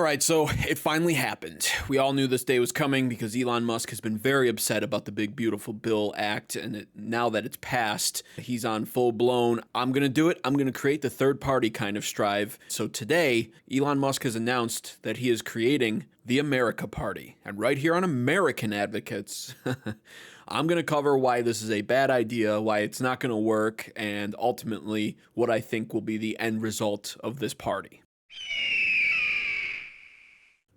right, so it finally happened. We all knew this day was coming because Elon Musk has been very upset about the Big Beautiful Bill Act, and now that it's passed, he's on full-blown, I'm going to do it, I'm going to create the third party kind of strive. So today, Elon Musk has announced that he is creating the America Party. And right here on American Advocates, I'm going to cover why this is a bad idea, why it's not going to work, and ultimately what I think will be the end result of this party.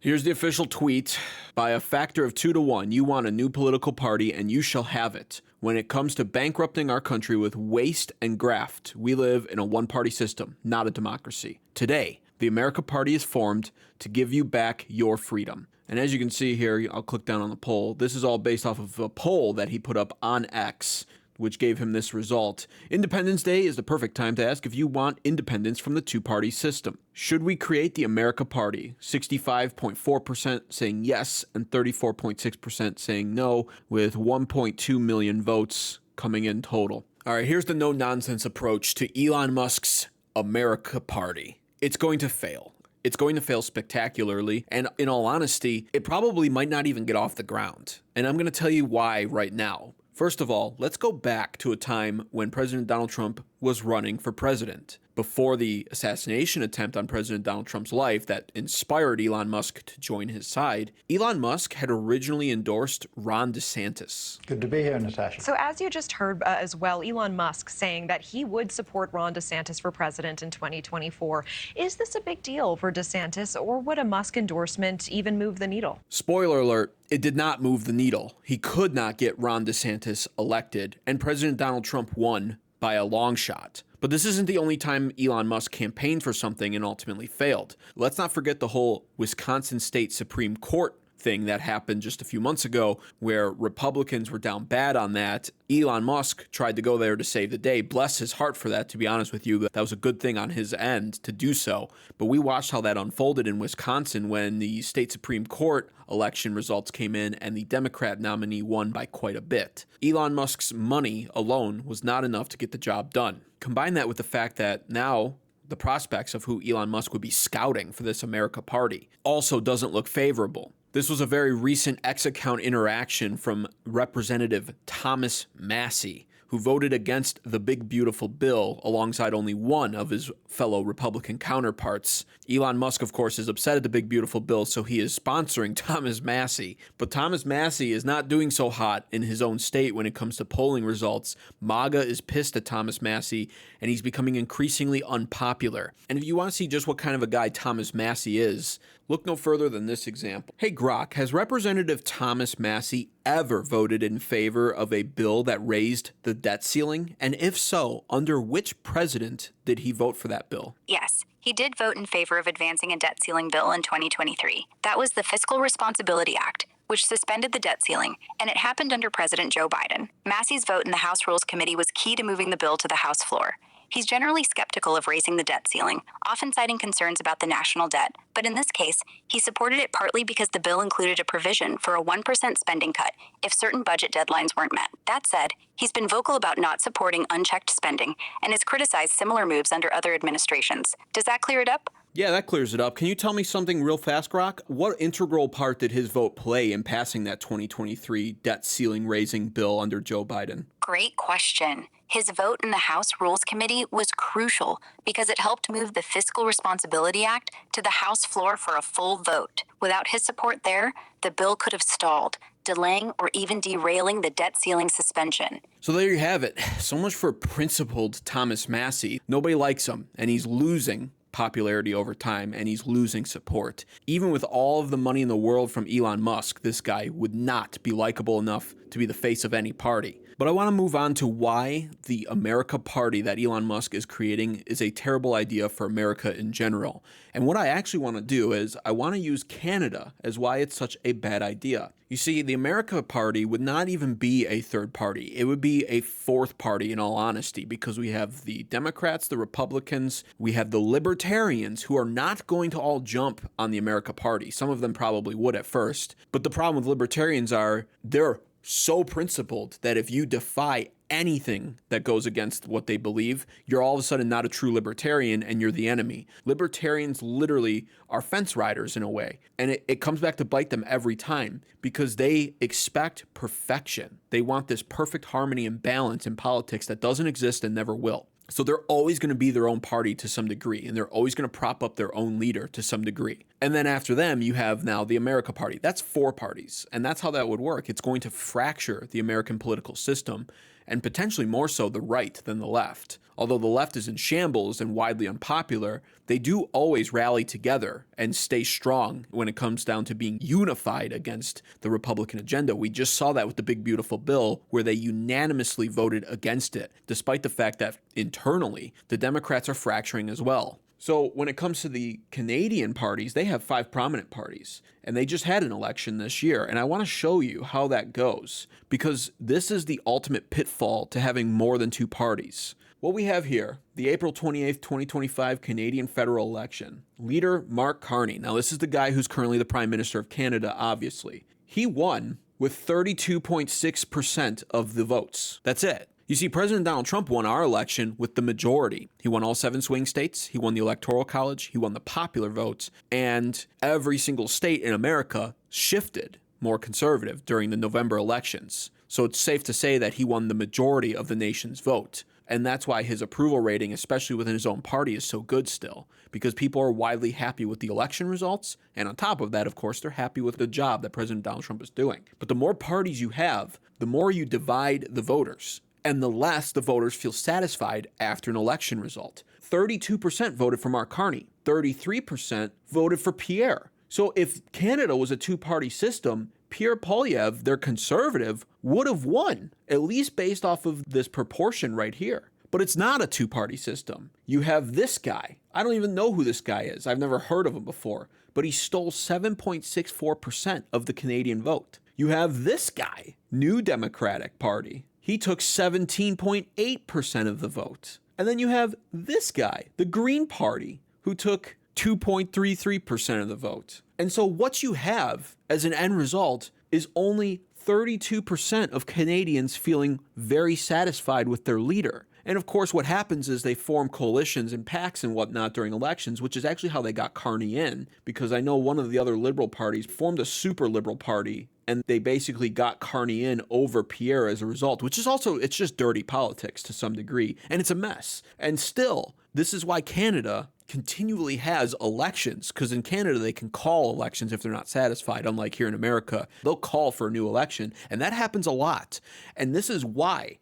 Here's the official tweet. By a factor of 2 to 1, you want a new political party and you shall have it. When it comes to bankrupting our country with waste and graft, we live in a one-party system, not a democracy. Today, the America Party is formed to give you back your freedom. And as you can see here, I'll click down on the poll. This is all based off of a poll that he put up on X, which gave him this result. Independence Day is the perfect time to ask if you want independence from the two-party system. Should we create the America Party? 65.4% saying yes and 34.6% saying no, with 1.2 million votes coming in total. All right, here's the no-nonsense approach to Elon Musk's America Party. It's going to fail. It's going to fail spectacularly, and in all honesty, it probably might not even get off the ground. And I'm going to tell you why right now. First of all, let's go back to a time when President Donald Trump was running for president. Before the assassination attempt on President Donald Trump's life that inspired Elon Musk to join his side, Elon Musk had originally endorsed Ron DeSantis. Good to be here, Natasha. So as you just heard as well, Elon Musk saying that he would support Ron DeSantis for president in 2024. Is this a big deal for DeSantis, or would a Musk endorsement even move the needle? Spoiler alert, it did not move the needle. He could not get Ron DeSantis elected, and President Donald Trump won by a long shot. But this isn't the only time Elon Musk campaigned for something and ultimately failed. Let's not forget the whole Wisconsin State Supreme Court thing that happened just a few months ago where Republicans were down bad on that. Elon Musk tried to go there to save the day. Bless his heart for that, to be honest with you. That was a good thing on his end to do so. But we watched how that unfolded in Wisconsin when the state Supreme Court election results came in and the Democrat nominee won by quite a bit. Elon Musk's money alone was not enough to get the job done. Combine that with the fact that now the prospects of who Elon Musk would be scouting for this America Party also doesn't look favorable. This was a very recent X account interaction from Representative Thomas Massie, who voted against the Big Beautiful Bill alongside only one of his fellow Republican counterparts. Elon Musk, of course, is upset at the Big Beautiful Bill, so he is sponsoring Thomas Massie. But Thomas Massie is not doing so hot in his own state when it comes to polling results. MAGA is pissed at Thomas Massie, and he's becoming increasingly unpopular. And if you want to see just what kind of a guy Thomas Massie is, look no further than this example. Hey Grok, has Representative Thomas Massie ever voted in favor of a bill that raised the debt ceiling? And if so, under which president did he vote for that bill? Yes, he did vote in favor of advancing a debt ceiling bill in 2023. That was the Fiscal Responsibility Act, which suspended the debt ceiling, and it happened under President Joe Biden. Massie's vote in the House Rules Committee was key to moving the bill to the House floor. He's generally skeptical of raising the debt ceiling, often citing concerns about the national debt. But in this case, he supported it partly because the bill included a provision for a 1% spending cut if certain budget deadlines weren't met. That said, he's been vocal about not supporting unchecked spending and has criticized similar moves under other administrations. Does that clear it up? Yeah, that clears it up. Can you tell me something real fast, Grok? What integral part did his vote play in passing that 2023 debt ceiling raising bill under Joe Biden? Great question. His vote in the House Rules Committee was crucial because it helped move the Fiscal Responsibility Act to the House floor for a full vote. Without his support there, the bill could have stalled, delaying or even derailing the debt ceiling suspension. So there you have it. So much for principled Thomas Massie. Nobody likes him, and he's losing popularity over time, and he's losing support. Even with all of the money in the world from Elon Musk, this guy would not be likable enough to be the face of any party. But I want to move on to why the America Party that Elon Musk is creating is a terrible idea for America in general. And what I actually want to do is I want to use Canada as why it's such a bad idea. You see, the America Party would not even be a third party. It would be a fourth party in all honesty, because we have the Democrats, the Republicans, we have the Libertarians who are not going to all jump on the America Party. Some of them probably would at first. But the problem with Libertarians are they're so principled that if you defy anything that goes against what they believe, you're all of a sudden not a true libertarian and you're the enemy. Libertarians literally are fence riders in a way. And it comes back to bite them every time because they expect perfection. They want this perfect harmony and balance in politics that doesn't exist and never will. So they're always going to be their own party to some degree, and they're always going to prop up their own leader to some degree. And then after them, you have now the America Party. That's 4 parties, and that's how that would work. It's going to fracture the American political system, and potentially more so the right than the left. Although the left is in shambles and widely unpopular, they do always rally together and stay strong when it comes down to being unified against the Republican agenda. We just saw that with the Big Beautiful Bill, where they unanimously voted against it, despite the fact that internally the Democrats are fracturing as well. So when it comes to the Canadian parties, they have 5 prominent parties, and they just had an election this year. And I want to show you how that goes, because this is the ultimate pitfall to having more than 2 parties. What we have here, the April 28th, 2025 Canadian federal election. Leader Mark Carney. Now, this is the guy who's currently the Prime Minister of Canada, obviously. He won with 32.6% of the votes. That's it. You see, President Donald Trump won our election with the majority. He won all 7 swing states. He won the Electoral College. He won the popular votes. And every single state in America shifted more conservative during the November elections. So it's safe to say that he won the majority of the nation's vote. And that's why his approval rating, especially within his own party, is so good still, because people are widely happy with the election results. And on top of that, of course, they're happy with the job that President Donald Trump is doing. But the more parties you have, the more you divide the voters, and the less the voters feel satisfied after an election result. 32% voted for Mark Carney. 33% voted for Pierre. So if Canada was a 2-party system, Pierre Poilievre, their conservative, would have won, at least based off of this proportion right here. But it's not a 2-party system. You have this guy. I don't even know who this guy is. I've never heard of him before. But he stole 7.64% of the Canadian vote. You have this guy, New Democratic Party. He took 17.8% of the vote. And then you have this guy, the Green Party, who took 2.33% of the vote. And so what you have as an end result is only 32% of Canadians feeling very satisfied with their leader. And of course, what happens is they form coalitions and PACs and whatnot during elections, which is actually how they got Carney in, because I know one of the other liberal parties formed a super liberal party, and they basically got Carney in over Pierre as a result, which is also, it's just dirty politics to some degree, and it's a mess. And still, this is why Canada continually has elections, because in Canada they can call elections if they're not satisfied, unlike here in America. They'll call for a new election, and that happens a lot. And this is why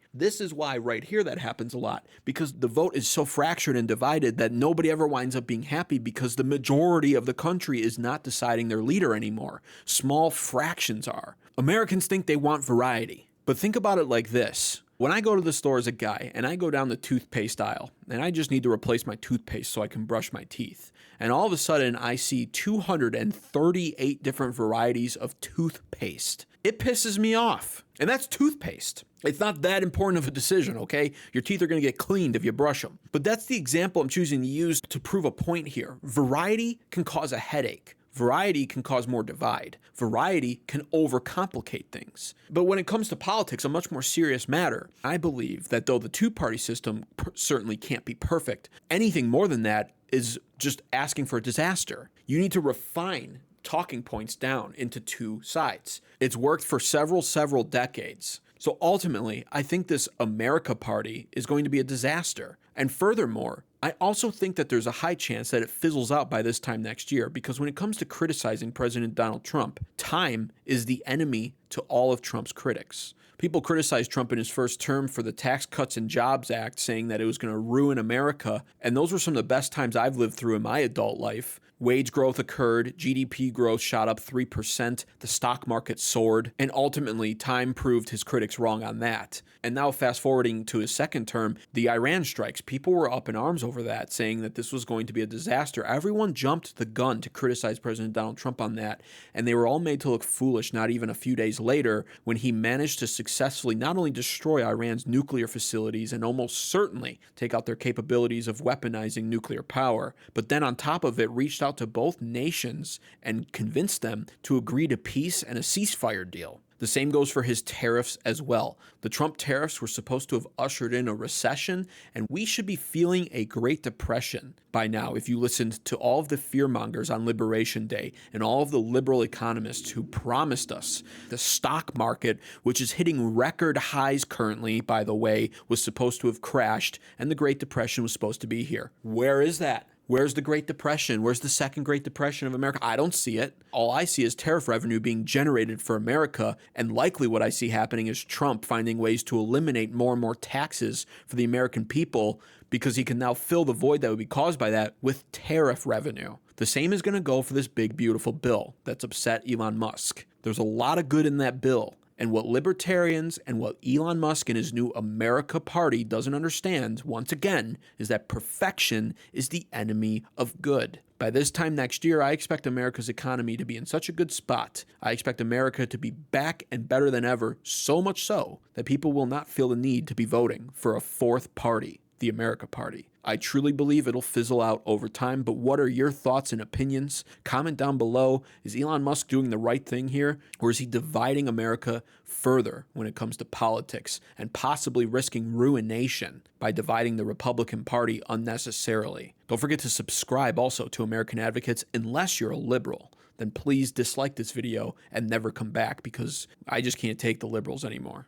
right here that happens a lot, because the vote is so fractured and divided that nobody ever winds up being happy, because the majority of the country is not deciding their leader anymore. Small fractions are. Americans think they want variety, but think about it like this. When I go to the store as a guy and I go down the toothpaste aisle and I just need to replace my toothpaste so I can brush my teeth, and all of a sudden I see 238 different varieties of toothpaste, it pisses me off. And that's toothpaste. It's not that important of a decision, okay? Your teeth are going to get cleaned if you brush them. But that's the example I'm choosing to use to prove a point here. Variety can cause a headache. Variety can cause more divide. Variety can overcomplicate things. But when it comes to politics, a much more serious matter, I believe that though the 2-party system certainly can't be perfect, anything more than that is just asking for a disaster. You need to refine talking points down into 2 sides. It's worked for several decades. So ultimately, I think this America Party is going to be a disaster. And furthermore, I also think that there's a high chance that it fizzles out by this time next year, because when it comes to criticizing President Donald Trump, time is the enemy to all of Trump's critics. People criticized Trump in his first term for the Tax Cuts and Jobs Act, saying that it was going to ruin America. And those were some of the best times I've lived through in my adult life. Wage growth occurred, GDP growth shot up 3%, the stock market soared, and ultimately time proved his critics wrong on that. And now fast forwarding to his second term, the Iran strikes, people were up in arms over that, saying that this was going to be a disaster. Everyone jumped the gun to criticize President Donald Trump on that, and they were all made to look foolish not even a few days later when he managed to successfully not only destroy Iran's nuclear facilities and almost certainly take out their capabilities of weaponizing nuclear power, but then on top of it reached out to both nations and convinced them to agree to peace and a ceasefire deal. The same goes for his tariffs as well. The Trump tariffs were supposed to have ushered in a recession, and we should be feeling a Great Depression by now if you listened to all of the fearmongers on Liberation Day and all of the liberal economists who promised us the stock market, which is hitting record highs currently, by the way, was supposed to have crashed, and the Great Depression was supposed to be here. Where is that? Where's the Great Depression? Where's the second Great Depression of America? I don't see it. All I see is tariff revenue being generated for America, and likely what I see happening is Trump finding ways to eliminate more and more taxes for the American people because he can now fill the void that would be caused by that with tariff revenue. The same is going to go for this big, beautiful bill that's upset Elon Musk. There's a lot of good in that bill. And what libertarians and what Elon Musk and his new America Party doesn't understand, once again, is that perfection is the enemy of good. By this time next year, I expect America's economy to be in such a good spot. I expect America to be back and better than ever, so much so that people will not feel the need to be voting for a fourth party, the America Party. I truly believe it'll fizzle out over time, but what are your thoughts and opinions? Comment down below. Is Elon Musk doing the right thing here, or is he dividing America further when it comes to politics and possibly risking ruination by dividing the Republican Party unnecessarily? Don't forget to subscribe also to American Advocates unless you're a liberal. Then please dislike this video and never come back because I just can't take the liberals anymore.